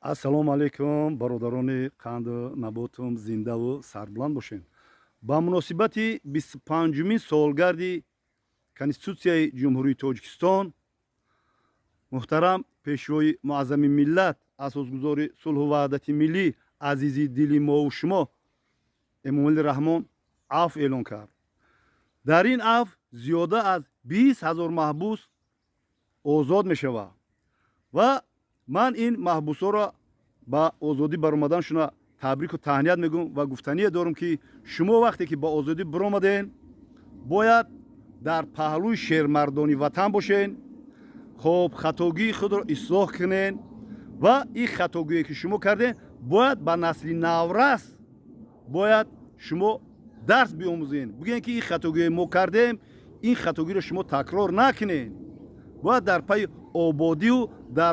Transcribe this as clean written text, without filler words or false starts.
ассалому алайкум бародарони қанду наботум зиндаву сарбуланд бошед. Ба муносибати 25-умин солгарди Конститутсияи Ҷумҳурии Тоҷикистон муҳтарам пешвои муаззами миллат, асосгузори сулҳу ваҳдати миллӣ, азизи дили мову шумо Эмомалӣ Раҳмон афв эълон кард. Дар ин афв зиёда аз 20 000 маҳбус озод мешавад ва ман ин маҳбусоро ба озодӣ баромаданшона табрику таҳният мегӯм ва гуфтание дорам, ки шумо вақте ки ба озодӣ биромаден, бояд дар паҳлӯи шермардони ватан бошен, хоб хатогии худро ислоҳ кунен ва ин хатогие ки шумо карден бояд ба насли наврас бояд шумо дарс биомӯзен. Бигӯен ки ин хатогие мо кардем, ин хатогиро шумо такрор накунед. Бояд дар пайи ободию дар